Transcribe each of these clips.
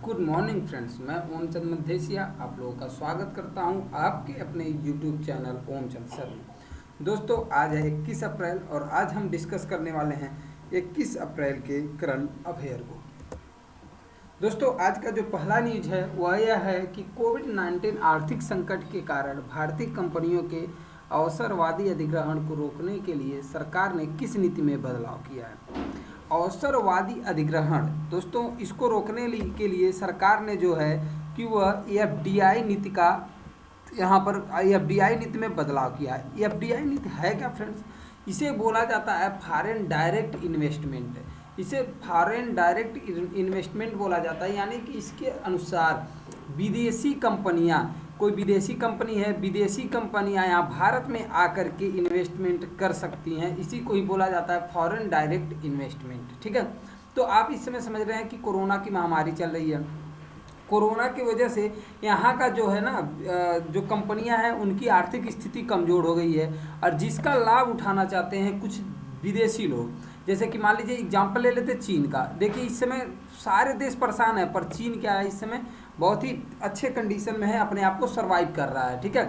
Good morning friends, मैं ओमचंद मद्धेसिया आप लोगों का स्वागत करता हूं आपके अपने यूट्यूब चैनल ओमचंद सर में। दोस्तों, आज है 21 अप्रैल और आज हम डिस्कस करने वाले हैं 21 अप्रैल के करंट अफेयर को। दोस्तों, आज का जो पहला न्यूज है वह यह है कि कोविड-19 आर्थिक संकट के कारण भारतीय कंपनियों के अवसरवादी अधिग्रहण को रोकने के लिए सरकार ने किस नीति में बदलाव किया है। अवसरवादी अधिग्रहण, दोस्तों, इसको रोकने के लिए सरकार ने जो है कि वह एफडीआई नीति का यहाँ पर एफडीआई नीति में बदलाव किया है। एफडीआई नीति है क्या फ्रेंड्स? इसे बोला जाता है फॉरेन डायरेक्ट इन्वेस्टमेंट। इसे फॉरेन डायरेक्ट इन्वेस्टमेंट बोला जाता है, यानी कि इसके अनुसार विदेशी कंपनियां, कोई विदेशी कंपनी है, विदेशी कंपनियां यहाँ भारत में आकर के इन्वेस्टमेंट कर सकती हैं। इसी को ही बोला जाता है फॉरेन डायरेक्ट इन्वेस्टमेंट। ठीक है, तो आप इस समय समझ रहे हैं कि कोरोना की महामारी चल रही है। कोरोना की वजह से यहाँ का जो है ना, जो कंपनियां हैं उनकी आर्थिक स्थिति कमज़ोर हो गई है और जिसका लाभ उठाना चाहते हैं कुछ विदेशी लोग। जैसे कि मान लीजिए एग्जाम्पल ले लेते चीन का। देखिए, इस समय सारे देश परेशान है, पर चीन क्या है, इस समय बहुत ही अच्छे कंडीशन में है, अपने आप को सर्वाइव कर रहा है। ठीक है,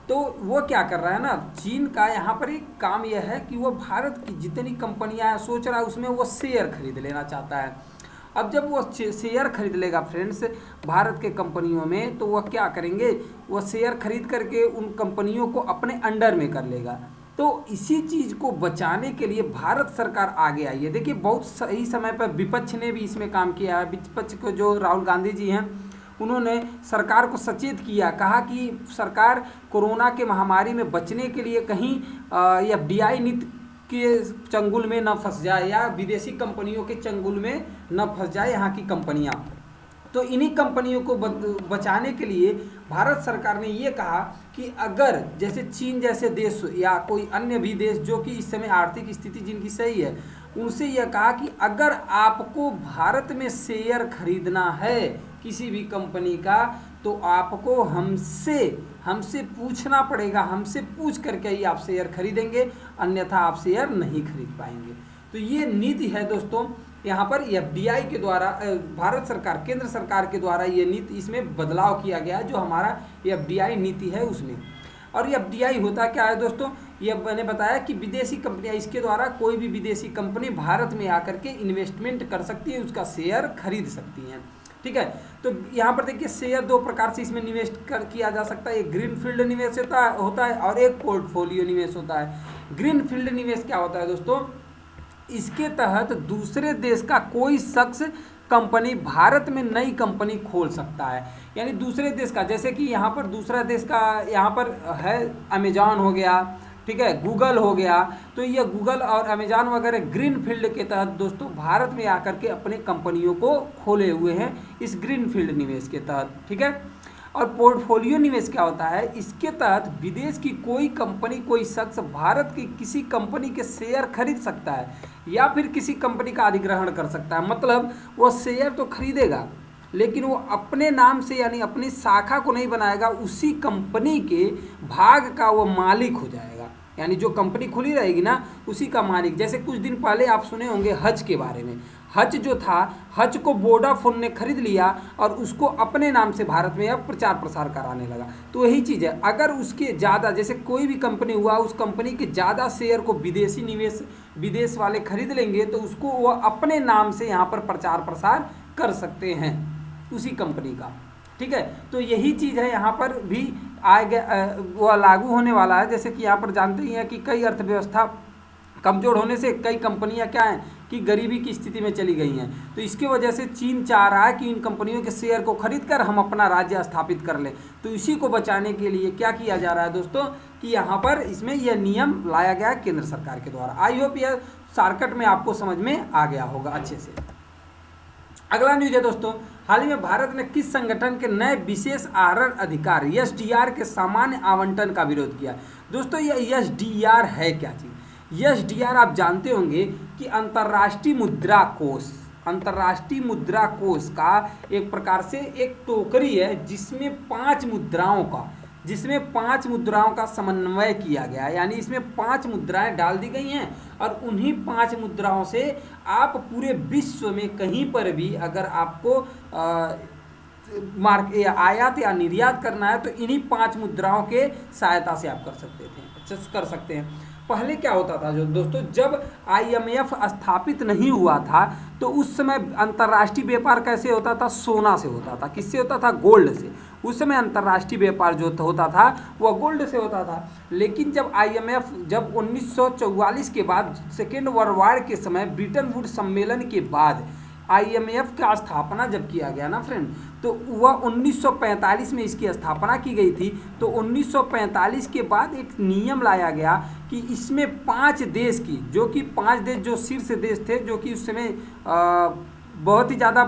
तो वो क्या कर रहा है ना, चीन का यहाँ पर एक काम यह है कि वो भारत की जितनी कंपनियां सोच रहा है उसमें वो शेयर खरीद लेना चाहता है। अब जब वो शेयर खरीद लेगा फ्रेंड्स भारत के कंपनियों में, तो वह क्या करेंगे, वह शेयर खरीद करके उन कंपनियों को अपने अंडर में कर लेगा। तो इसी चीज़ को बचाने के लिए भारत सरकार आगे आई है। देखिए, बहुत सही समय पर विपक्ष ने भी इसमें काम किया है। विपक्ष को जो राहुल गांधी जी हैं, उन्होंने सरकार को सचेत किया, कहा कि सरकार कोरोना के महामारी में बचने के लिए कहीं एफडीआई नीति के चंगुल में न फंस जाए या विदेशी कंपनियों के चंगुल में न फंस जाए यहाँ की कंपनियाँ। तो इन्हीं कंपनियों को बचाने के लिए भारत सरकार ने ये कहा कि अगर जैसे चीन जैसे देश या कोई अन्य भी देश जो कि इस समय आर्थिक स्थिति जिनकी सही है, उनसे यह कहा कि अगर आपको भारत में शेयर खरीदना है किसी भी कंपनी का, तो आपको हमसे पूछना पड़ेगा, हमसे पूछ करके ही आप शेयर खरीदेंगे, अन्यथा आप शेयर नहीं खरीद पाएंगे। तो ये नीति है दोस्तों, यहाँ पर एफडीआई के द्वारा भारत सरकार, केंद्र सरकार के द्वारा ये नीति, इसमें बदलाव किया गया है जो हमारा एफडीआई नीति है उसमें। और एफडीआई होता क्या है दोस्तों, ये मैंने बताया कि विदेशी कंपनियां, इसके द्वारा कोई भी विदेशी कंपनी भारत में आकर के इन्वेस्टमेंट कर सकती है, उसका शेयर खरीद सकती हैं। ठीक है, तो यहाँ पर देखिए शेयर दो प्रकार से इसमें निवेश किया जा सकता है। एक ग्रीन फील्ड निवेश होता है और एक पोर्टफोलियो निवेश होता है। ग्रीन फील्ड निवेश क्या होता है दोस्तों, इसके तहत दूसरे देश का कोई शख्स कंपनी भारत में नई कंपनी खोल सकता है। यानी दूसरे देश का, जैसे कि यहाँ पर दूसरा देश का, यहाँ पर है अमेजॉन हो गया, ठीक है, गूगल हो गया, तो ये गूगल और अमेजॉन वगैरह ग्रीन फील्ड के तहत दोस्तों भारत में आकर के अपने कंपनियों को खोले हुए हैं इस ग्रीन फील्ड निवेश के तहत। ठीक है, और पोर्टफोलियो निवेश क्या होता है, इसके तहत विदेश की कोई कंपनी, कोई शख्स भारत की किसी कंपनी के शेयर खरीद सकता है या फिर किसी कंपनी का अधिग्रहण कर सकता है। मतलब वो शेयर तो खरीदेगा लेकिन वो अपने नाम से यानी अपनी शाखा को नहीं बनाएगा, उसी कंपनी के भाग का वो मालिक हो जाएगा। यानी जो कंपनी खुली रहेगी ना, उसी का मालिक। जैसे कुछ दिन पहले आप सुने होंगे हज के बारे में। हज जो था, हज को वोडाफोन ने खरीद लिया और उसको अपने नाम से भारत में अब प्रचार प्रसार कराने लगा। तो यही चीज़ है, अगर उसके ज़्यादा, जैसे कोई भी कंपनी हुआ, उस कंपनी के ज़्यादा शेयर को विदेश वाले खरीद लेंगे तो उसको वो अपने नाम से यहाँ पर प्रचार प्रसार कर सकते हैं उसी कंपनी का। ठीक है, तो यही चीज़ है यहाँ पर भी वो लागू होने वाला है। जैसे कि यहाँ पर जानते ही हैं कि कई अर्थव्यवस्था कमज़ोर होने से कई कंपनियां क्या हैं कि गरीबी की स्थिति में चली गई हैं। तो इसके वजह से चीन चाह रहा है कि इन कंपनियों के शेयर को खरीद कर हम अपना राज्य स्थापित कर लें। तो इसी को बचाने के लिए क्या किया जा रहा है दोस्तों कि यहाँ पर इसमें यह नियम लाया गया केंद्र सरकार के द्वारा। आई होप यह शॉर्टकट में आपको समझ में आ गया होगा अच्छे से। अगला न्यूज है दोस्तों, हाल ही में भारत ने किस संगठन के नए विशेष आहरण अधिकार एसडीआर के सामान्य आवंटन का विरोध किया। दोस्तों, यह एसडीआर है क्या चीज़? एसडीआर आप जानते होंगे कि अंतर्राष्ट्रीय मुद्रा कोष का एक प्रकार से एक टोकरी है जिसमें पांच मुद्राओं का समन्वय किया गया है। यानी इसमें 5 मुद्राएं डाल दी गई हैं और उन्हीं 5 मुद्राओं से आप पूरे विश्व में कहीं पर भी अगर आपको मार्क या आयात या निर्यात करना है तो इन्हीं 5 मुद्राओं के सहायता से आप कर सकते हैं। पहले क्या होता था जो दोस्तों, जब आईएमएफ स्थापित नहीं हुआ था तो उस समय अंतर्राष्ट्रीय व्यापार कैसे होता था? सोना से होता था। किससे होता था? गोल्ड से। उस समय अंतर्राष्ट्रीय व्यापार जो होता था वह गोल्ड से होता था। लेकिन जब आईएमएफ जब 1944 के बाद सेकेंड वर्ल्ड वॉर के समय ब्रिटन वुड्स सम्मेलन के बाद आईएमएफ का स्थापना जब किया गया ना फ्रेंड, तो वह 1945 में इसकी स्थापना की गई थी। तो 1945 के बाद एक नियम लाया गया कि इसमें 5 देश की, जो कि 5 देश जो शीर्ष देश थे, जो कि उस समय बहुत ही ज़्यादा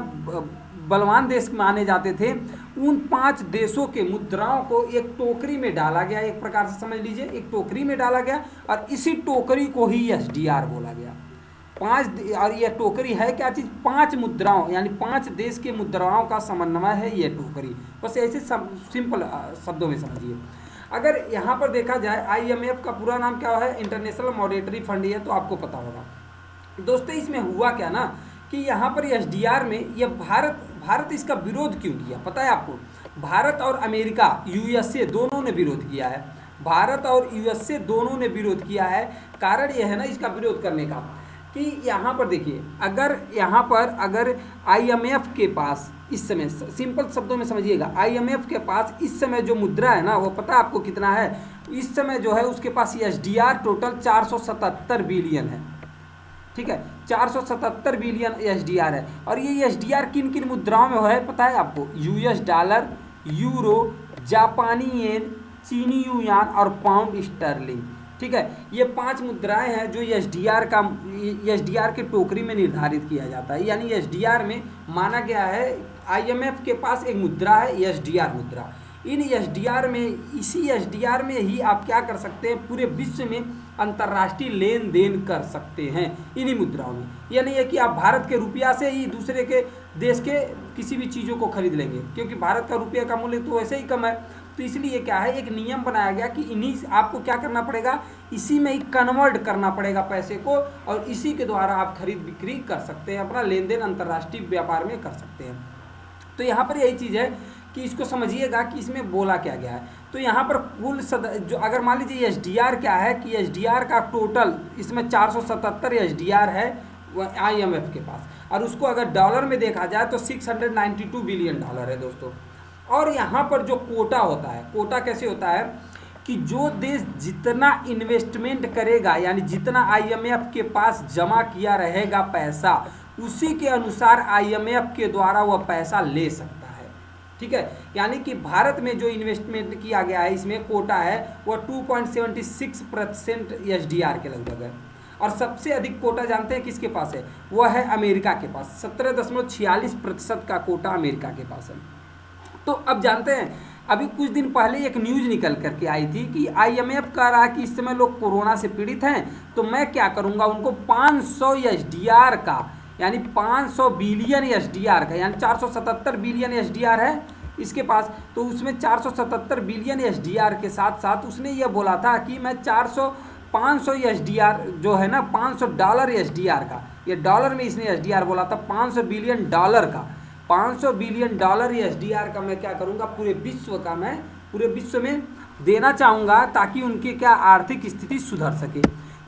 बलवान देश माने जाते थे, उन 5 देशों के मुद्राओं को एक टोकरी में डाला गया। एक प्रकार से समझ लीजिए, एक टोकरी में डाला गया और इसी टोकरी को ही एसडीआर बोला गया। 5 और यह टोकरी है क्या चीज़? 5 मुद्राओं यानी 5 देश के मुद्राओं का समन्वय है यह टोकरी। बस ऐसे सिंपल शब्दों में समझिए। अगर यहाँ पर देखा जाए आईएमएफ का पूरा नाम क्या है? इंटरनेशनल मॉनेटरी फंड है, तो आपको पता होगा। दोस्तों इसमें हुआ क्या ना कि यहाँ पर एसडीआर में यह भारत इसका विरोध क्यों किया पता है आपको? भारत और अमेरिका, यूएसए दोनों ने विरोध किया है। भारत और यूएसए दोनों ने विरोध किया है। कारण यह है ना इसका विरोध करने का कि यहाँ पर देखिए, अगर आईएमएफ के पास इस समय, सिंपल शब्दों में समझिएगा, आईएमएफ के पास इस समय जो मुद्रा है ना, वो पता है आपको कितना है? इस समय जो है उसके पास एसडीआर टोटल 477 बिलियन है। ठीक है, 477 बिलियन एसडीआर है। और ये एसडीआर किन किन मुद्राओं में है पता है आपको? यूएस डॉलर, यूरो, जापानी येन, चीनी युआन और पाउंड स्टर्लिंग। ठीक है, ये 5 मुद्राएं हैं जो एसडीआर के टोकरी में निर्धारित किया जाता है। यानी एसडीआर में माना गया है आईएमएफ के पास एक मुद्रा है एसडीआर मुद्रा। इन एसडीआर में, इसी एसडीआर में ही आप क्या कर सकते हैं? पूरे विश्व में अंतर्राष्ट्रीय लेन देन कर सकते हैं इन्हीं मुद्राओं में। यह नहीं है कि आप भारत के रुपया से ही दूसरे के देश के किसी भी चीज़ों को खरीद लेंगे, क्योंकि भारत का रुपये का मूल्य तो वैसे ही कम है। तो इसलिए क्या है, एक नियम बनाया गया कि इन्हीं आपको क्या करना पड़ेगा? इसी में ही कन्वर्ट करना पड़ेगा पैसे को, और इसी के द्वारा आप खरीद बिक्री कर सकते हैं, अपना लेन देन अंतर्राष्ट्रीय व्यापार में कर सकते हैं। तो यहाँ पर यही चीज़ है कि इसको समझिएगा कि इसमें बोला क्या गया है। तो यहाँ पर कुल जो अगर मान लीजिए एसडीआर क्या है कि एसडीआर का टोटल इसमें 477 एसडीआर है आईएमएफ के पास, और उसको अगर डॉलर में देखा जाए तो 692 बिलियन डॉलर है दोस्तों। और यहाँ पर जो कोटा होता है, कोटा कैसे होता है कि जो देश जितना इन्वेस्टमेंट करेगा, यानी जितना आईएमएफ के पास जमा किया रहेगा पैसा, उसी के अनुसार आईएमएफ के द्वारा वह पैसा ले सकता है। ठीक है, यानी कि भारत में जो इन्वेस्टमेंट किया गया है, इसमें कोटा है वह 2.76% एसडीआर के लगभग है। और सबसे अधिक कोटा जानते हैं किसके पास है? वह है अमेरिका के पास। 17.46% का कोटा अमेरिका के पास है। तो अब जानते हैं, अभी कुछ दिन पहले एक न्यूज़ निकल करके आई थी कि आईएमएफ कह रहा है कि इस समय लोग कोरोना से पीड़ित हैं, तो मैं क्या करूंगा, उनको 500 एसडीआर का, यानी 500 बिलियन एसडीआर का, यानी 477 बिलियन एसडीआर है इसके पास, तो उसमें 477 बिलियन एसडीआर के साथ साथ उसने ये बोला था कि मैं 500 एसडीआर जो है ना, 500 डॉलर एसडीआर का, ये डॉलर में इसने एसडीआर बोला था, 500 बिलियन डॉलर का, 500 बिलियन डॉलर एसडीआर का मैं क्या करूंगा, पूरे विश्व में देना चाहूँगा, ताकि उनकी क्या आर्थिक स्थिति सुधर सके।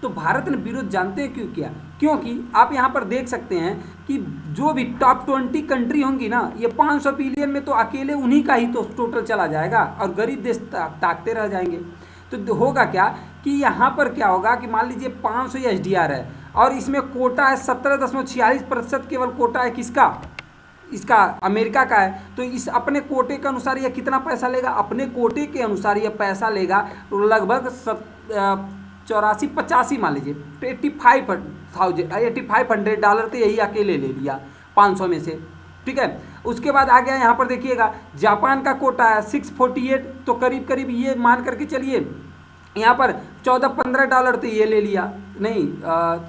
तो भारत ने विरोध जानते हैं क्यों किया? क्योंकि आप यहाँ पर देख सकते हैं कि जो भी टॉप 20 कंट्री होंगी ना, ये 500 बिलियन में तो अकेले उन्हीं का ही तो टोटल चला जाएगा, और गरीब देश ताकते रह जाएंगे। तो होगा क्या कि यहाँ पर क्या होगा कि मान लीजिए 500 एसडीआर है, और इसमें कोटा है 17.46% केवल कोटा है किसका? इसका अमेरिका का है। तो इस अपने कोटे के अनुसार यह कितना पैसा लेगा? अपने कोटे के अनुसार यह पैसा लेगा लगभग 84-85 मान लीजिए, तो 8500 डॉलर तो यही अकेले ले लिया 500 में से। ठीक है, उसके बाद आ गया यहाँ पर देखिएगा, जापान का कोटा है 648, तो करीब करीब ये मान करके चलिए यहाँ पर 14-15 डॉलर तो ये ले लिया, नहीं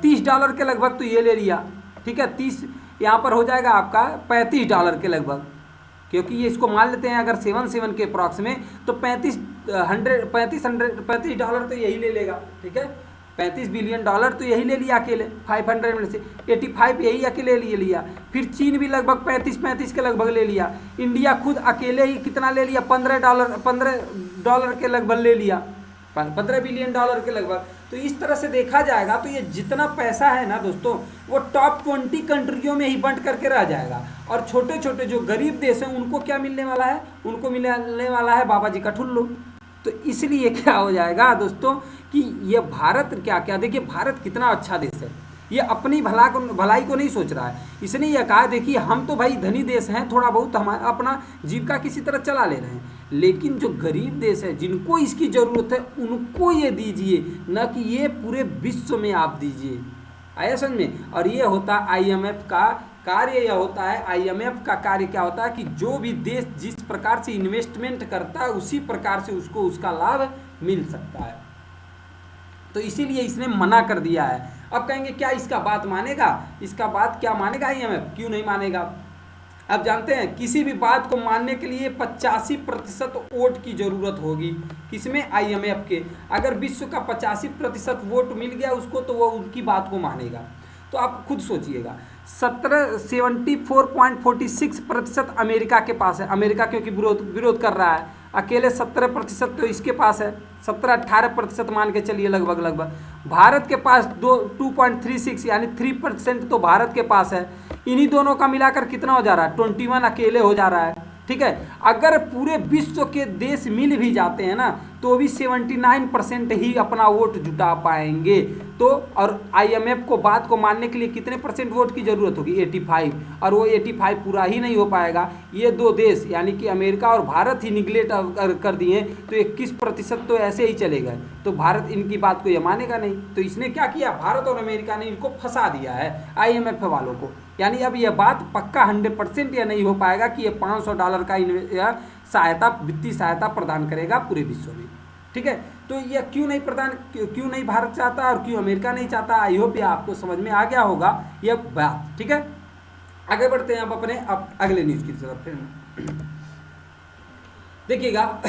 30 डॉलर के लगभग तो ये ले लिया। ठीक है, 30 यहाँ पर हो जाएगा आपका 35 डॉलर के लगभग, क्योंकि ये इसको मान लेते हैं अगर 7 के अप्रॉक्स में, तो 35 डॉलर तो यही ले लेगा। ठीक है, $35 बिलियन तो यही ले लिया अकेले 500 में से, 85 यही अकेले ले लिया। फिर चीन भी लगभग 35 के लगभग ले लिया। इंडिया खुद अकेले ही कितना ले लिया, $15 के लगभग ले लिया, $15 बिलियन के लगभग। तो इस तरह से देखा जाएगा तो ये जितना पैसा है ना दोस्तों, वो टॉप 20 कंट्रियों में ही बंट करके रह जाएगा। और छोटे छोटे जो गरीब देश हैं उनको क्या मिलने वाला है, उनको मिलने वाला है बाबा जी का ठुल्लू। तो इसलिए क्या हो जाएगा दोस्तों कि ये भारत क्या क्या, देखिए भारत कितना अच्छा देश है, ये अपनी भलाई को नहीं सोच रहा है। इसने ये कहा देखिए हम तो भाई धनी देश हैं, थोड़ा बहुत हम अपना जीविका किसी तरह चला ले रहे हैं, लेकिन जो गरीब देश है जिनको इसकी ज़रूरत है उनको ये दीजिए, न कि ये पूरे विश्व में आप दीजिए। आया समझ में। और ये होता IMF का कार्य, यह होता है IMF का कार्य क्या होता है कि जो भी देश जिस प्रकार से इन्वेस्टमेंट करता है उसी प्रकार से उसको उसका लाभ मिल सकता है। तो इसीलिए इसने मना कर दिया है। अब कहेंगे क्या इसका बात मानेगा, इसका बात क्या मानेगा IMF, क्यों नहीं मानेगा। अब जानते हैं किसी भी बात को मानने के लिए 85% वोट की जरूरत होगी, किसमें, IMF के। अगर विश्व का 85% वोट मिल गया उसको तो वो उनकी बात को मानेगा। तो आप खुद सोचिएगा 74.46% अमेरिका के पास है, अमेरिका क्योंकि विरोध कर रहा है। अकेले 17% तो इसके पास है, 17-18% मान के चलिए लगभग। भारत के पास 2.36 यानी 3% तो भारत के पास है। इन्हीं दोनों का मिलाकर कितना हो जा रहा है, 21 अकेले हो जा रहा है। ठीक है, अगर पूरे विश्व के देश मिल भी जाते हैं ना तो भी 79% ही अपना वोट जुटा पाएंगे। तो और IMF को बात को मानने के लिए कितने परसेंट वोट की ज़रूरत होगी, 85, और वो 85 पूरा ही नहीं हो पाएगा। ये दो देश यानी कि अमेरिका और भारत ही निगलेक्ट कर दिए तो 21% तो ऐसे ही चले गए, तो भारत इनकी बात को ये मानेगा नहीं। तो इसने क्या किया, भारत और अमेरिका ने इनको फंसा दिया है IMF वालों को। यानी अब यह बात पक्का 100% यह नहीं हो पाएगा कि ये $500 का सहायता, वित्तीय सहायता प्रदान करेगा पूरे विश्व में। ठीक है, तो यह क्यों नहीं भारत चाहता और क्यों अमेरिका नहीं चाहता, आई होप ये आपको समझ में आ गया होगा यह बात। ठीक है, आगे बढ़ते हैं अब अगले न्यूज़ की तरफ। फिर देखिएगा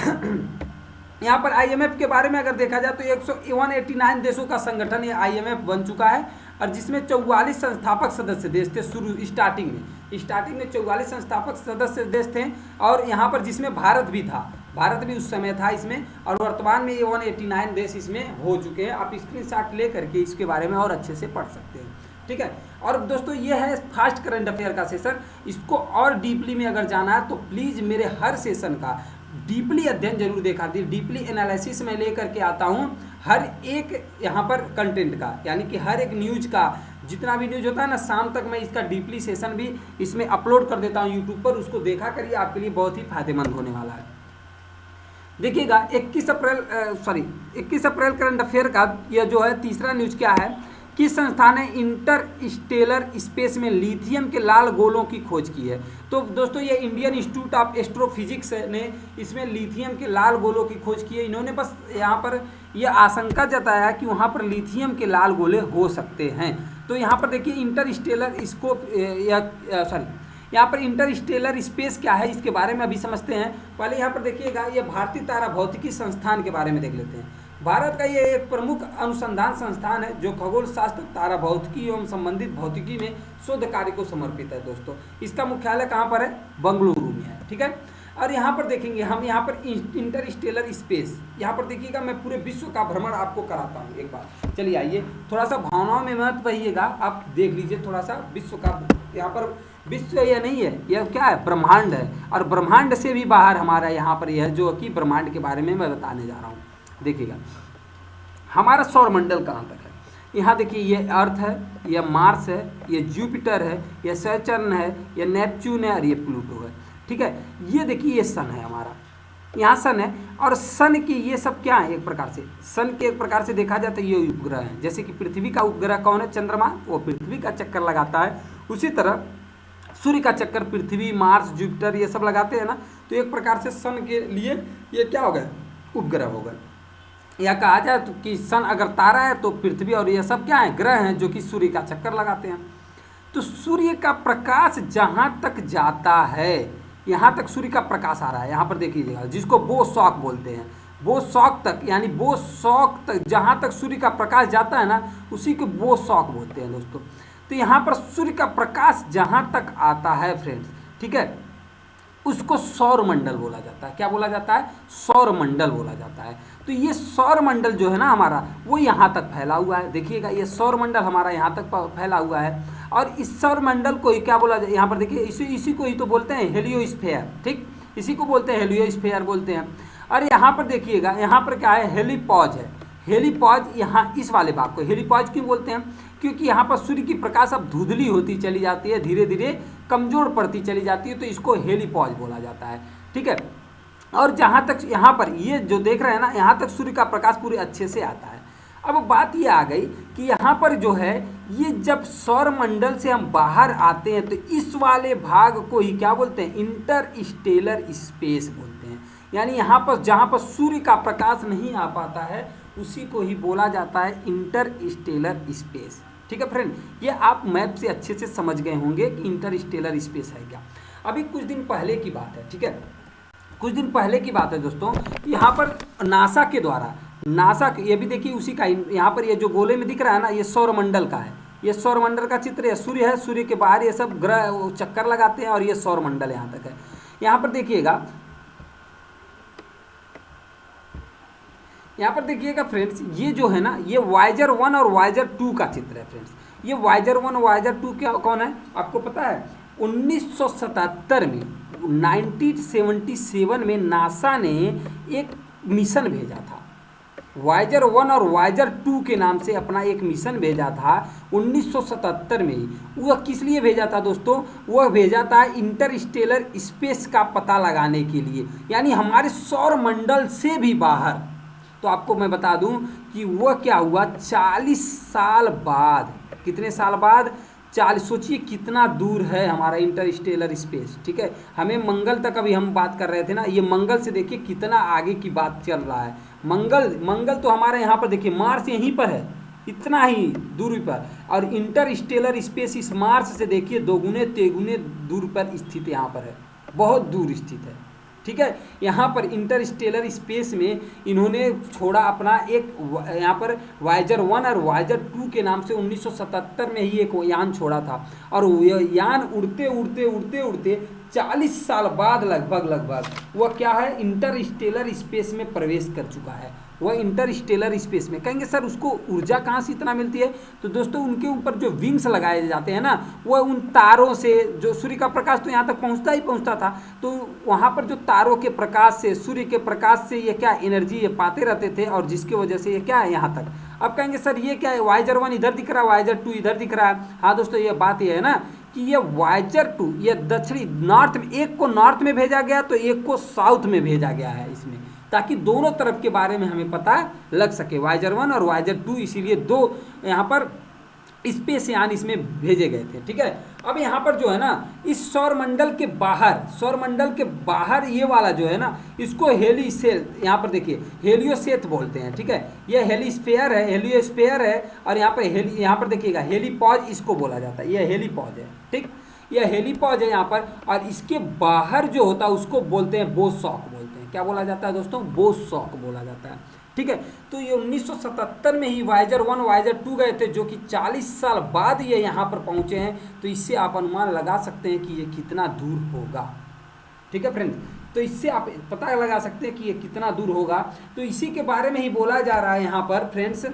यहाँ पर IMF के बारे में अगर देखा जाए तो 189 देशों का संगठन ये IMF बन चुका है, और जिसमें 44 संस्थापक सदस्य देश थे। स्टार्टिंग में 44 संस्थापक सदस्य देश थे, और यहाँ पर जिसमें भारत भी था, भारत भी उस समय था इसमें, और वर्तमान में ये 189 देश इसमें हो चुके हैं। आप स्क्रीनशॉट ले करके इसके बारे में और अच्छे से पढ़ सकते हैं। ठीक है, और दोस्तों ये है फास्ट करंट अफेयर का सेशन। इसको और डीपली में अगर जाना है तो प्लीज़ मेरे हर सेशन का डीपली अध्ययन जरूर देखा दीजिए। डीपली एनालिसिस में लेकर के आता हूँ हर एक यहाँ पर कंटेंट का, यानी कि हर एक न्यूज का, जितना भी न्यूज होता है ना, शाम तक मैं इसका डीपली सेशन भी इसमें अपलोड कर देता हूँ यूट्यूब पर। उसको देखा करिए, आपके लिए बहुत ही फायदेमंद होने वाला है। देखिएगा 21 अप्रैल करंट अफेयर का यह जो है तीसरा न्यूज क्या है, किस संस्थान ने इंटरस्टेलर स्पेस में लिथियम के लाल गोलों की खोज की है। तो दोस्तों ये इंडियन इंस्टीट्यूट ऑफ एस्ट्रोफिजिक्स ने इसमें लिथियम के लाल गोलों की खोज की है। इन्होंने बस यहाँ पर यह आशंका जताया कि वहाँ पर लिथियम के लाल गोले हो सकते हैं। तो यहाँ पर देखिए यहाँ पर इंटरस्टेलर स्पेस क्या है इसके बारे में अभी समझते हैं। पहले यहाँ पर देखिएगा, ये भारतीय तारा भौतिकी संस्थान के बारे में देख लेते हैं। भारत का ये एक प्रमुख अनुसंधान संस्थान है जो खगोल शास्त्र, तारा भौतिकी एवं संबंधित भौतिकी में शोध कार्य को समर्पित है। दोस्तों इसका मुख्यालय कहाँ पर है, बेंगलुरु में है। ठीक है, और यहाँ पर देखेंगे हम, यहाँ पर इंटरस्टेलर स्पेस, यहाँ पर देखिएगा मैं पूरे विश्व का भ्रमण आपको कराता हूँ एक बार। चलिए आइए, थोड़ा सा भावनाओं में मत बहिएगा, आप देख लीजिए थोड़ा सा विश्व का। यहाँ पर विश्व यह नहीं है, यह क्या है, ब्रह्मांड है, और ब्रह्मांड से भी बाहर हमारा यहाँ पर यह जो कि ब्रह्मांड के बारे में मैं बताने जा रहा हूँ। देखिएगा हमारा सौरमंडल कहाँ तक है। यहाँ देखिए ये अर्थ है, यह मार्स है, ये जुपिटर है, यह सैटर्न है, यह नेपच्यून है, और ये प्लूटो है। ठीक है, ये देखिए ये सन है हमारा, यहाँ सन है, और सन की ये सब क्या है, एक प्रकार से सन के एक प्रकार से देखा जाए तो ये उपग्रह है। जैसे कि पृथ्वी का उपग्रह कौन है, चंद्रमा, वो पृथ्वी का चक्कर लगाता है। उसी तरह सूर्य का चक्कर पृथ्वी, मार्स, जुपिटर ये सब लगाते हैं ना। तो एक प्रकार से सन के लिए ये क्या हो गया, उपग्रह हो गया। या कहा जाए तो कि सन अगर तारा है तो पृथ्वी और ये सब क्या है, ग्रह हैं जो कि सूर्य का चक्कर लगाते हैं। तो सूर्य का प्रकाश जहाँ तक जाता है, यहाँ तक सूर्य का प्रकाश आ रहा है। यहाँ पर देखिएगा, जिसको बो शॉक बोलते हैं, बोसॉक तक, यानी बोसॉक तक, जहाँ तक सूर्य का प्रकाश जाता है ना उसी को बोसॉक बोलते हैं दोस्तों। तो यहाँ पर सूर्य का प्रकाश जहाँ तक आता है फ्रेंड्स, ठीक है, उसको सौर मंडल बोला जाता है। क्या बोला जाता है? सौर मंडल बोला जाता है। तो ये सौर मंडल जो है ना हमारा, वो यहाँ तक फैला हुआ है। देखिएगा ये सौर मंडल हमारा यहाँ तक फैला हुआ है, और इस सौर मंडल को ही क्या बोला जाए, यहाँ पर देखिए इसी को ही तो बोलते हैं हेलियोस्फीयर, ठीक, इसी को बोलते हैं हेलियोस्फीयर बोलते हैं। और यहाँ पर देखिएगा, यहाँ पर क्या है, हेलीपॉज है। हेलीपॉज, यहाँ इस वाले भाग को हेलीपॉज क्यों बोलते हैं? क्योंकि यहाँ पर सूर्य की प्रकाश अब धुंधली होती चली जाती है, धीरे धीरे कमजोर पड़ती चली जाती है, तो इसको हेलीपॉज बोला जाता है, ठीक है। और जहाँ तक यहाँ पर ये जो देख रहे हैं ना, यहाँ तक सूर्य का प्रकाश पूरे अच्छे से आता है। अब बात ये आ गई कि यहाँ पर जो है, ये जब सौर मंडल से हम बाहर आते हैं तो इस वाले भाग को ही क्या बोलते हैं, इंटरस्टेलर स्पेस बोलते हैं। यानी यहाँ पर जहाँ पर सूर्य का प्रकाश नहीं आ पाता है उसी को ही बोला जाता है इंटरस्टेलर स्पेस, ठीक है फ्रेंड। ये आप मैप से अच्छे से समझ गए होंगे कि इंटरस्टेलर स्पेस है क्या। अभी कुछ दिन पहले की बात है, ठीक है, कुछ दिन पहले की बात है दोस्तों, यहाँ पर नासा के द्वारा, नासा ये भी देखिए उसी का, यहाँ पर ये जो गोले में दिख रहा है ना, ये सौरमंडल का है, ये सौरमंडल का चित्र है। सूर्य है, सूर्य के बाहर ये सब ग्रह चक्कर लगाते हैं और ये सौरमंडल यहाँ तक है। यहाँ पर देखिएगा, यहाँ पर देखिएगा फ्रेंड्स, ये जो है ना, ये वाइजर 1 और वाइजर 2 का चित्र है फ्रेंड्स। ये वाइजर 1 वाइजर 2 क्या कौन है आपको पता है? 1977 में, 1977 में नासा ने एक मिशन भेजा था, वाइजर 1 और वाइजर 2 के नाम से अपना एक मिशन भेजा था 1977 में ही। वह किस लिए भेजा था दोस्तों? वह भेजा था इंटरस्टेलर स्पेस का पता लगाने के लिए, यानी हमारे सौर मंडल से भी बाहर। तो आपको मैं बता दूं कि वह क्या हुआ, 40 साल बाद, कितने साल बाद? 40। सोचिए कितना दूर है हमारा इंटरस्टेलर स्पेस, ठीक है। हमें मंगल तक अभी हम बात कर रहे थे ना, ये मंगल से देखिए कितना आगे की बात चल रहा है। मंगल तो हमारे यहाँ पर देखिए, मार्स यहीं पर है, इतना ही दूरी पर, और इंटरस्टेलर स्पेस इस मार्स से देखिए दोगुने तेगुने दूर पर स्थित यहाँ पर है, बहुत दूर स्थित है, ठीक है। यहाँ पर इंटरस्टेलर स्पेस में इन्होंने छोड़ा अपना एक, यहाँ पर वाइजर 1 और वाइजर 2 के नाम से 1977 में ही एक यान छोड़ा था, और वह यान उड़ते उड़ते उड़ते उड़ते 40 साल बाद लगभग वह क्या है, इंटरस्टेलर स्पेस में प्रवेश कर चुका है। वह इंटरस्टेलर स्पेस में, कहेंगे सर उसको ऊर्जा कहाँ से इतना मिलती है? तो दोस्तों उनके ऊपर जो विंग्स लगाए जाते हैं ना, वह उन तारों से, जो सूर्य का प्रकाश तो यहाँ तक पहुँचता था, तो वहाँ पर जो तारों के प्रकाश से, सूर्य के प्रकाश से ये क्या एनर्जी ये पाते रहते थे, और जिसकी वजह से ये क्या है यहाँ तक। अब कहेंगे सर ये क्या है, वाइजर 1 इधर दिख रहा है, वाइजर 2 इधर दिख रहा है। हाँ दोस्तों, ये बात ये है ना कि ये वाइजर 2 ये दक्षिणी नॉर्थ में, एक को नॉर्थ में भेजा गया तो एक को साउथ में भेजा गया है इसमें, ताकि दोनों तरफ के बारे में हमें पता लग सके, वाइजर 1 और वाइजर 2, इसीलिए 2 यहाँ पर स्पेस यान इसमें भेजे गए थे, ठीक है। अब यहाँ पर जो है ना, इस सौरमंडल के बाहर ये वाला जो है ना, इसको हेलीसेल, यहाँ पर देखिए हेलियोसेथ बोलते हैं, ठीक है। ये हेलियोस्फीयर है, और यहाँ पर यहाँ पर देखिएगा हेलीपॉज इसको बोला जाता है, ये हेलीपॉज है, ठीक, ये हेलीपॉज है यहाँ पर। और इसके बाहर जो होता है उसको बोलते हैं बोसॉक बोलते हैं। क्या बोला जाता है दोस्तों? बोसॉक बोला जाता है, ठीक है। तो ये 1977 में ही वाइजर 1 वाइजर 2 गए थे, जो कि 40 साल बाद ये यहाँ पर पहुँचे हैं। तो इससे आप अनुमान लगा सकते हैं कि ये कितना दूर होगा, ठीक है फ्रेंड्स। तो इससे आप पता लगा सकते हैं कि ये कितना दूर होगा। तो इसी के बारे में ही बोला जा रहा है यहाँ पर फ्रेंड्स।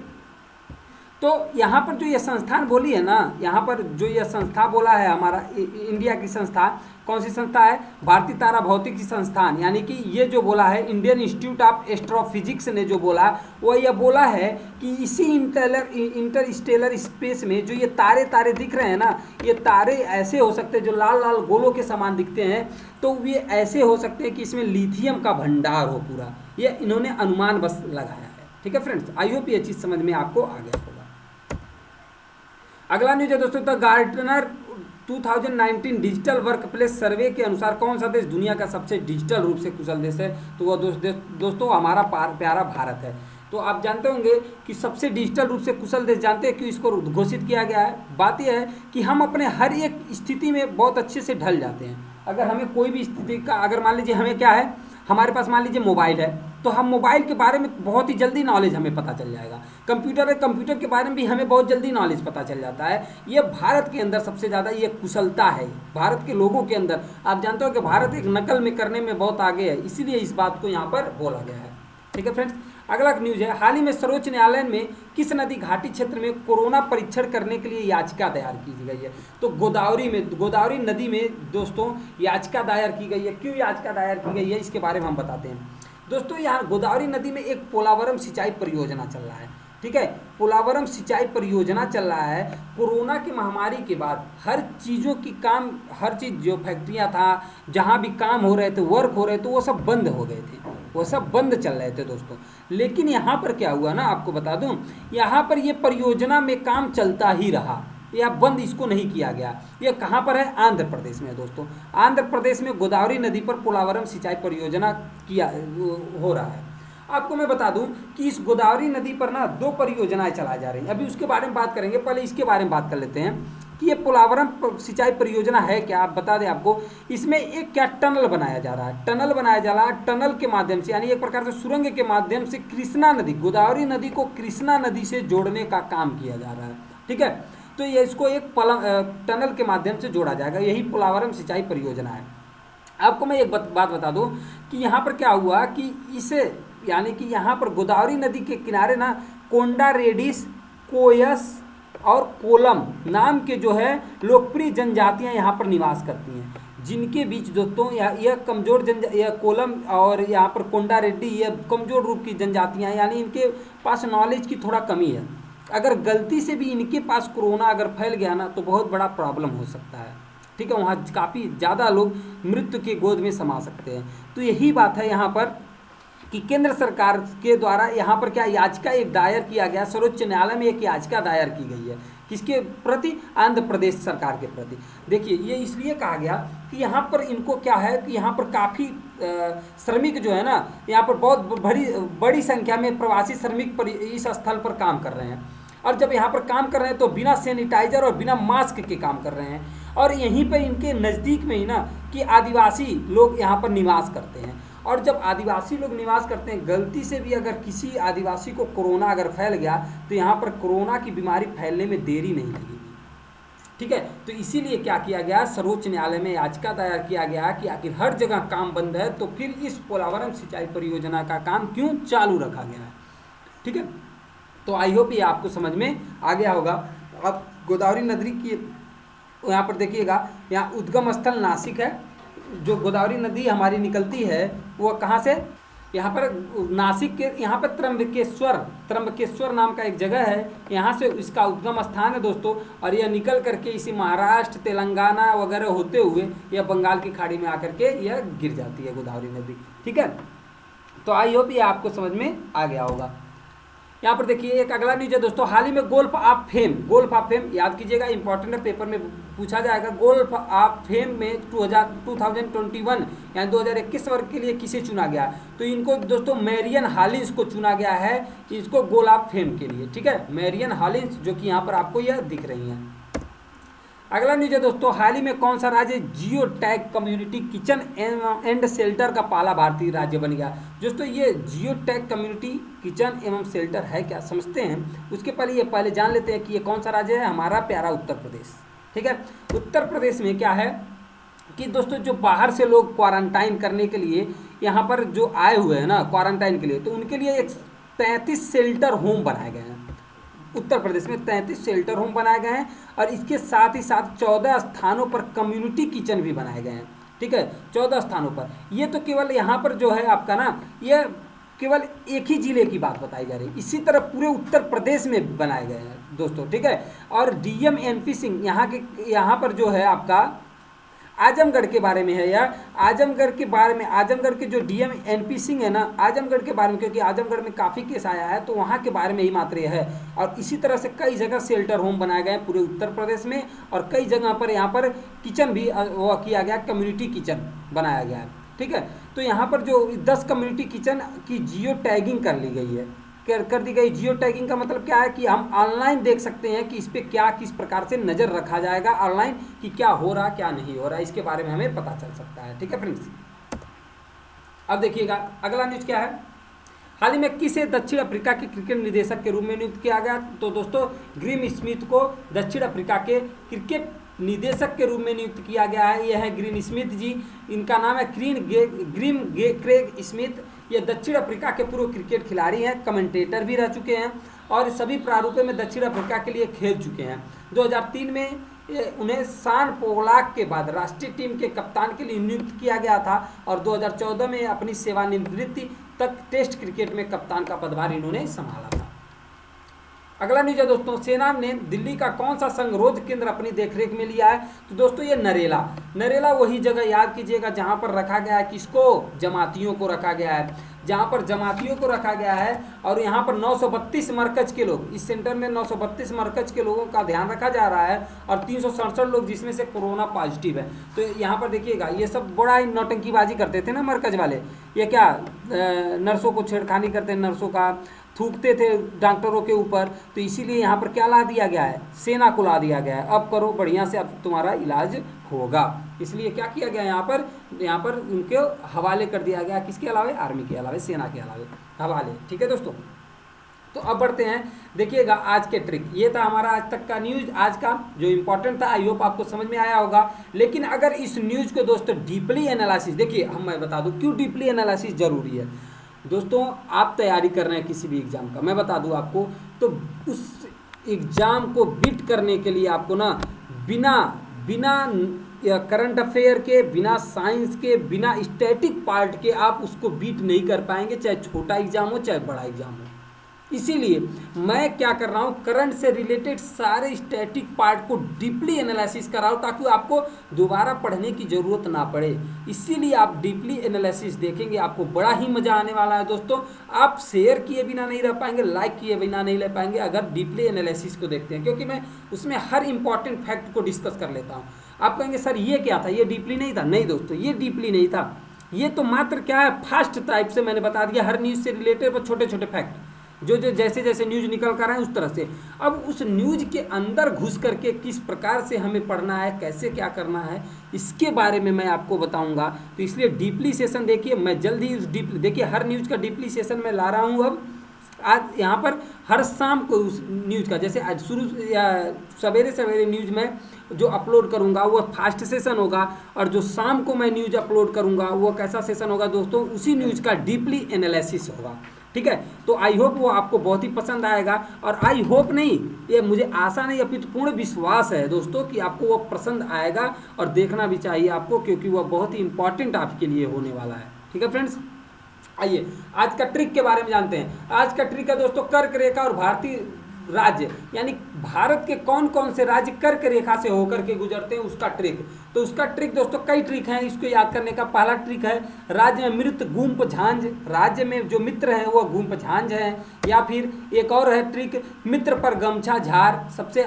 तो यहाँ पर जो ये संस्थान बोली है ना, यहाँ पर जो ये संस्था बोला है हमारा इंडिया की संस्था, कौन सी संस्था है? भारतीय तारा भौतिकी संस्थान, यानी कि ये जो बोला है इंडियन इंस्टीट्यूट ऑफ एस्ट्रोफिजिक्स ने जो बोला, वो ये बोला है कि इसी इंटरस्टेलर स्पेस में जो ये तारे दिख रहे हैं ना, ये तारे ऐसे हो सकते हैं जो लाल लाल गोलों के समान दिखते हैं, तो ये ऐसे हो सकते हैं कि इसमें लिथियम का भंडार हो पूरा। ये इन्होंने अनुमान बस लगाया है, ठीक है फ्रेंड्स। आई होप ये चीज़ समझ में आपको आ गया होगा। अगला न्यूज है दोस्तों, the Gartner 2019 digital work place survey के अनुसार कौन सा देश दुनिया का सबसे डिजिटल रूप से कुशल देश है? तो वह दोस्तों हमारा प्यारा भारत है। तो आप जानते होंगे कि सबसे डिजिटल रूप से कुशल देश, जानते हैं कि इसको घोषित किया गया है? बात यह है कि हम अपने हर एक स्थिति में बहुत अच्छे से ढल जाते हैं। अगर हमें कोई भी स्थिति का, अगर मान लीजिए हमें क्या है, हमारे पास मान लीजिए मोबाइल है, तो हम मोबाइल के बारे में बहुत ही जल्दी नॉलेज हमें पता चल जाएगा। कंप्यूटर है, कंप्यूटर के बारे में भी हमें बहुत जल्दी नॉलेज पता चल जाता है। ये भारत के अंदर सबसे ज़्यादा ये कुशलता है, भारत के लोगों के अंदर। आप जानते हो कि भारत एक नकल में करने में बहुत आगे है, इसीलिए इस बात को यहाँ पर बोला गया है। ठीक है फ्रेंड्स, अगला न्यूज है, हाल ही में सर्वोच्च न्यायालय में किस नदी घाटी क्षेत्र में कोरोना परीक्षण करने के लिए याचिका दायर की गई है? तो गोदावरी नदी में दोस्तों याचिका दायर की गई है। क्यों याचिका दायर की गई है इसके बारे में हम बताते हैं। दोस्तों यहाँ गोदावरी नदी में एक पोलावरम सिंचाई परियोजना चल रहा है। ठीक है, पोलावरम सिंचाई परियोजना चल रहा है। कोरोना की महामारी के बाद हर चीज़ों की काम, हर चीज़ जो फैक्ट्रियाँ था, जहाँ भी काम हो रहे थे, वर्क हो रहे थे, वो सब बंद हो गए थे, वो सब बंद चल रहे थे दोस्तों। लेकिन यहाँ पर क्या हुआ ना, आपको बता दूँ, यहाँ पर ये परियोजना में काम चलता ही रहा, या बंद इसको नहीं किया गया। ये कहाँ पर है? आंध्र प्रदेश में दोस्तों। आंध्र प्रदेश में गोदावरी नदी पर पोलावरम सिंचाई परियोजना किया हो रहा है। आपको मैं बता दूं कि इस गोदावरी नदी पर ना 2 परियोजनाएं चलाई जा रही हैं। अभी उसके बारे में बात करेंगे, पहले इसके बारे में बात कर लेते हैं कि ये पोलावरम सिंचाई परियोजना है क्या। आप बता दें आपको, इसमें एक क्या टनल बनाया जा रहा है, टनल बनाया जा रहा है। टनल के माध्यम से, यानी एक प्रकार से सुरंग के माध्यम से कृष्णा नदी, गोदावरी नदी को कृष्णा नदी से जोड़ने का काम किया जा रहा है। ठीक है, तो ये इसको एक टनल के माध्यम से जोड़ा जाएगा, यही पोलावरम सिंचाई परियोजना है। आपको मैं एक बात बता दूं कि यहाँ पर क्या हुआ कि इसे, यानी कि यहाँ पर गोदावरी नदी के किनारे ना कोंडा रेडिस, कोयस और कोलम नाम के जो है लोकप्रिय जनजातियाँ यहाँ पर निवास करती हैं, जिनके बीच दोस्तों यह कमज़ोर यह कोलम और यहाँ पर कोंडा रेड्डी, यह कमज़ोर रूप की जनजातियाँ हैं, यानी इनके पास नॉलेज की थोड़ा कमी है। अगर गलती से भी इनके पास कोरोना अगर फैल गया ना तो बहुत बड़ा प्रॉब्लम हो सकता है। ठीक है, वहाँ काफ़ी ज़्यादा लोग मृत्यु के गोद में समा सकते हैं। तो यही बात है यहाँ पर कि केंद्र सरकार के द्वारा यहाँ पर क्या याचिका एक दायर किया गया, सर्वोच्च न्यायालय में एक याचिका दायर की गई है। किसके प्रति? आंध्र प्रदेश सरकार के प्रति। देखिए, ये इसलिए कहा गया कि यहाँ पर इनको क्या है कि यहाँ पर काफ़ी श्रमिक जो है ना, यहाँ पर बहुत बड़ी संख्या में प्रवासी श्रमिक पर इस स्थल पर काम कर रहे हैं। और जब यहाँ पर काम कर रहे हैं तो बिना सैनिटाइजर और बिना मास्क के काम कर रहे हैं। और यहीं पर इनके नज़दीक में ही ना कि आदिवासी लोग यहाँ पर निवास करते हैं। और जब आदिवासी लोग निवास करते हैं, गलती से भी अगर किसी आदिवासी को कोरोना अगर फैल गया तो यहाँ पर कोरोना की बीमारी फैलने में देरी नहीं लगेगी। ठीक है, तो इसीलिए क्या किया गया, सर्वोच्च न्यायालय में याचिका दायर किया गया कि आखिर हर जगह काम बंद है तो फिर इस पोलावरम सिंचाई परियोजना का काम क्यों चालू रखा गया है। ठीक है, तो आई होप ये आपको समझ में आ गया होगा। अब गोदावरी नदी की यहाँ पर देखिएगा, यहाँ उद्गम स्थल नासिक है। जो गोदावरी नदी हमारी निकलती है वो कहाँ से? यहाँ पर नासिक के यहाँ पर त्र्यंबकेश्वर नाम का एक जगह है, यहाँ से इसका उद्गम स्थान है दोस्तों। और यह निकल करके इसी महाराष्ट्र, तेलंगाना वगैरह होते हुए यह बंगाल की खाड़ी में आकर के यह गिर जाती है गोदावरी नदी। ठीक है, तो आई होप ये आपको समझ में आ गया होगा। यहाँ पर देखिए एक अगला न्यूज है दोस्तों, हाल ही में गोल्फ ऑफ फेम याद कीजिएगा, इंपॉर्टेंट है, पेपर में पूछा जाएगा। गोल्फ ऑफ फेम में 2021 यानी 2021 वर्ग के लिए किसे चुना गया? तो इनको दोस्तों मैरियन हॉलिन्स को चुना गया है, इसको गोल्फ ऑफ फेम के लिए। ठीक है, मैरियन हॉलिन्स, जो कि यहाँ पर आपको यह दिख रही हैं। अगला न्यूज है दोस्तों, हाल ही में कौन सा राज्य geo tag community kitchen and shelter का पहला भारतीय राज्य बन गया? दोस्तों ये जियो टैग कम्युनिटी किचन एवं शेल्टर है क्या, समझते हैं। उसके पहले जान लेते हैं कि ये कौन सा राज्य है, हमारा प्यारा उत्तर प्रदेश। ठीक है, उत्तर प्रदेश में क्या है कि दोस्तों जो बाहर से लोग क्वारंटाइन करने के लिए यहाँ पर जो आए हुए हैं ना क्वारंटाइन के लिए, तो उनके लिए एक 33 शेल्टर होम बनाए गए हैं। उत्तर प्रदेश में 33 शेल्टर होम बनाए गए हैं और इसके साथ ही साथ 14 स्थानों पर कम्युनिटी किचन भी बनाए गए हैं। ठीक है, 14 स्थानों पर। ये तो केवल यहाँ पर जो है आपका ना, ये केवल एक ही जिले की बात बताई जा रही है। इसी तरह पूरे उत्तर प्रदेश में बनाए गए हैं दोस्तों। ठीक है, और डीएम एनपी सिंह यहाँ पर जो है आपका आजमगढ़ के बारे में है, या आजमगढ़ के बारे में, आजमगढ़ के जो डीएम एनपी सिंह है ना, आजमगढ़ के बारे में, क्योंकि आजमगढ़ में काफ़ी केस आया है तो वहाँ के बारे में ही मात्र यह है। और इसी तरह से कई जगह शेल्टर होम बनाए गए हैं पूरे उत्तर प्रदेश में, और कई जगह पर यहाँ पर किचन भी वो किया गया, कम्युनिटी किचन बनाया गया है। ठीक है, तो यहाँ पर जो 10 कम्युनिटी किचन की जियो टैगिंग कर ली गई है, कर दी गई। जियो टैगिंग का मतलब क्या है कि हम ऑनलाइन देख सकते हैं कि इस पर क्या किस प्रकार से नज़र रखा जाएगा ऑनलाइन, कि क्या हो रहा क्या नहीं हो रहा, इसके बारे में हमें पता चल सकता है। ठीक है फ्रेंड्स, अब देखिएगा अगला न्यूज़ क्या है। हाल ही में किसे दक्षिण अफ्रीका के क्रिकेट निदेशक के रूप में नियुक्त किया गया? तो दोस्तों ग्रिम स्मिथ को दक्षिण अफ्रीका के क्रिकेट निदेशक के रूप में नियुक्त किया गया है। यह है ग्रीन स्मिथ जी, इनका नाम है ग्रिम क्रेग स्मिथ। ये दक्षिण अफ्रीका के पूर्व क्रिकेट खिलाड़ी हैं, कमेंटेटर भी रह चुके हैं और सभी प्रारूपों में दक्षिण अफ्रीका के लिए खेल चुके हैं। 2003 में उन्हें सान पोलाक के बाद राष्ट्रीय टीम के कप्तान के लिए नियुक्त किया गया था और 2014 में अपनी सेवानिवृत्ति तक टेस्ट क्रिकेट में कप्तान का पदभार इन्होंने संभाला था। अगला न्यूज है दोस्तों, सेना ने दिल्ली का कौन सा संगरोध केंद्र अपनी देखरेख में लिया है? तो दोस्तों ये नरेला वही जगह याद कीजिएगा जहां पर रखा गया है किसको? जमातियों को रखा गया है, जहां पर जमातियों को रखा गया है। और यहां पर 932 मरकज के लोग, इस सेंटर में 932 मरकज के लोगों का ध्यान रखा जा रहा है और 367 लोग जिसमें से कोरोना पॉजिटिव है। तो यहाँ पर देखिएगा ये सब बड़ा ही नौटंकीबाजी करते थे ना मरकज वाले, ये क्या नर्सों को छेड़खानी करते हैं, नर्सों का थूकते थे डॉक्टरों के ऊपर। तो इसीलिए यहाँ पर क्या ला दिया गया है? सेना को ला दिया गया है, अब करो बढ़िया से, अब तुम्हारा इलाज होगा। इसलिए क्या किया गया यहाँ पर उनके हवाले कर दिया गया, किसके अलावे? आर्मी के अलावे, सेना के अलावे हवाले। ठीक है दोस्तों, तो अब बढ़ते हैं, देखिएगा आज के ट्रिक। ये था हमारा आज तक का न्यूज, आज का जो इम्पोर्टेंट था। आई होप आपको समझ में आया होगा। लेकिन अगर इस न्यूज को दोस्तों डीपली एनालिसिस, देखिए मैं बता दूं क्यों डीपली एनालिसिस जरूरी है। दोस्तों आप तैयारी कर रहे हैं किसी भी एग्जाम का, मैं बता दूं आपको, तो उस एग्जाम को बीट करने के लिए आपको ना बिना करंट अफेयर के, बिना साइंस के, बिना स्टैटिक पार्ट के आप उसको बीट नहीं कर पाएंगे, चाहे छोटा एग्जाम हो चाहे बड़ा एग्जाम हो। इसीलिए मैं क्या कर रहा हूँ, करंट से रिलेटेड सारे स्टैटिक पार्ट को डीपली एनालिसिस कर रहा हूँ ताकि आपको दोबारा पढ़ने की ज़रूरत ना पड़े। इसीलिए आप डीपली एनालिसिस देखेंगे, आपको बड़ा ही मज़ा आने वाला है दोस्तों। आप शेयर किए बिना नहीं रह पाएंगे, लाइक किए बिना नहीं रह पाएंगे अगर डीपली एनालिसिस को देखते हैं, क्योंकि मैं उसमें हर इंपॉर्टेंट फैक्ट को डिस्कस कर लेता हूँ। आप कहेंगे सर ये क्या था, ये डीपली नहीं था? नहीं दोस्तों, ये डीपली नहीं था, ये तो मात्र क्या है, फास्ट टाइप से मैंने बता दिया हर न्यूज़ से रिलेटेड वो छोटे छोटे फैक्ट, जो जैसे जैसे न्यूज़ निकल कर आए उस तरह से। अब उस न्यूज़ के अंदर घुस करके किस प्रकार से हमें पढ़ना है, कैसे क्या करना है, इसके बारे में मैं आपको बताऊंगा। तो इसलिए डीपली सेशन देखिए, मैं जल्द ही उस डीपली, देखिए हर न्यूज़ का डीपली सेशन मैं ला रहा हूँ। अब आज यहाँ पर हर शाम को उस न्यूज़ का, जैसे आज शुरू या सवेरे न्यूज़ में जो अपलोड करूँगा वो फास्ट सेशन होगा, और जो शाम को मैं न्यूज़ अपलोड करूँगा वो कैसा सेशन होगा दोस्तों, उसी न्यूज़ का डीपली एनालिसिस होगा। ठीक है, तो आई होप वो आपको बहुत ही पसंद आएगा। और आई होप नहीं, ये मुझे आशा नहीं अपितु पूर्ण विश्वास है दोस्तों कि आपको वो पसंद आएगा, और देखना भी चाहिए आपको, क्योंकि वह बहुत ही इंपॉर्टेंट आपके लिए होने वाला है। ठीक है फ्रेंड्स, आइए आज का ट्रिक के बारे में जानते हैं। आज का ट्रिक है दोस्तों कर्क रेखा और भारतीय राज्य, यानी भारत के कौन कौन से राज्य कर्क रेखा से होकर के गुजरते हैं, उसका ट्रिक। तो उसका ट्रिक दोस्तों कई ट्रिक हैं इसको याद करने का। पहला ट्रिक है राज्य में मृत गुम्प झांझ, राज्य में जो मित्र हैं वो गुम्प झांझ हैं। या फिर एक और है ट्रिक मित्र पर गमछा झार, सबसे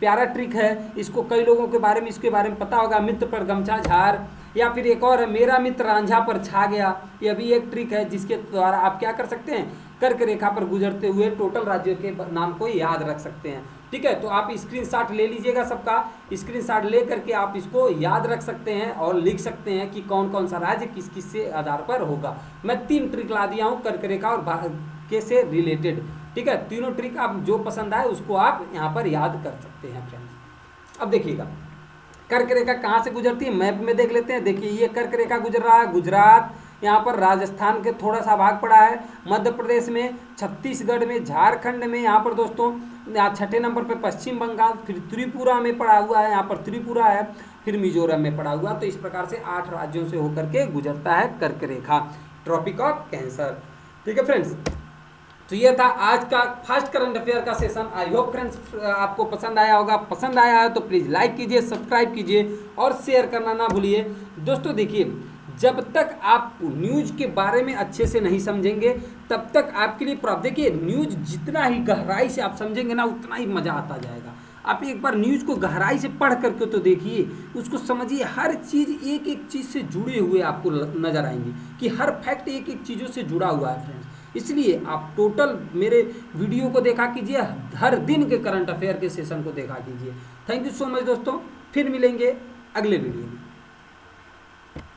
प्यारा ट्रिक है, इसको कई लोगों के बारे में इसके बारे में पता होगा, मित्र पर गमछा झार। या फिर एक और है मेरा मित्र रांझा पर छा गया, यह भी एक ट्रिक है जिसके द्वारा आप क्या कर सकते हैं, कर्क रेखा पर गुजरते हुए टोटल राज्यों के नाम को याद रख सकते हैं। ठीक है, तो आप स्क्रीनशॉट ले लीजिएगा, सबका स्क्रीनशॉट ले करके आप इसको याद रख सकते हैं और लिख सकते हैं कि कौन कौन सा राज्य किस किस से आधार पर होगा। मैं 3 ट्रिक ला दिया हूँ कर्क रेखा और के से रिलेटेड। ठीक है, तीनों ट्रिक आप जो पसंद आए उसको आप यहाँ पर याद कर सकते हैं फ्रेंड्स। अब देखिएगा कर्क रेखा कहाँ से गुजरती है, मैप में देख लेते हैं। देखिए ये कर्क रेखा गुजर रहा है गुजरात, यहाँ पर राजस्थान के थोड़ा सा भाग पड़ा है, मध्य प्रदेश में, छत्तीसगढ़ में, झारखंड में, यहाँ पर दोस्तों यहाँ 6ठे नंबर पे पश्चिम बंगाल, फिर त्रिपुरा में पड़ा हुआ है, यहाँ पर त्रिपुरा है, फिर मिजोरम में पड़ा हुआ। तो इस प्रकार से 8 राज्यों से होकर के गुजरता है कर्क रेखा, ट्रॉपिक ऑफ कैंसर। ठीक है फ्रेंड्स, तो ये था आज का फास्ट करंट अफेयर का सेशन। आई होप फ्रेंड्स आपको पसंद आया होगा। पसंद आया है तो प्लीज़ लाइक कीजिए, सब्सक्राइब कीजिए और शेयर करना ना भूलिए। दोस्तों देखिए, जब तक आप न्यूज़ के बारे में अच्छे से नहीं समझेंगे तब तक आपके लिए प्राप्त, देखिए न्यूज़ जितना ही गहराई से आप समझेंगे ना उतना ही मज़ा आता जाएगा। आप एक बार न्यूज़ को गहराई से पढ़ करके तो देखिए, उसको समझिए, हर चीज़ एक एक चीज़ से जुड़े हुए आपको नज़र आएंगी कि हर फैक्ट एक एक चीज़ों से जुड़ा हुआ है फ्रेंड्स। इसलिए आप टोटल मेरे वीडियो को देखा कीजिए, हर दिन के करंट अफेयर के सेशन को देखा कीजिए। थैंक यू सो मच दोस्तों, फिर मिलेंगे अगले वीडियो में।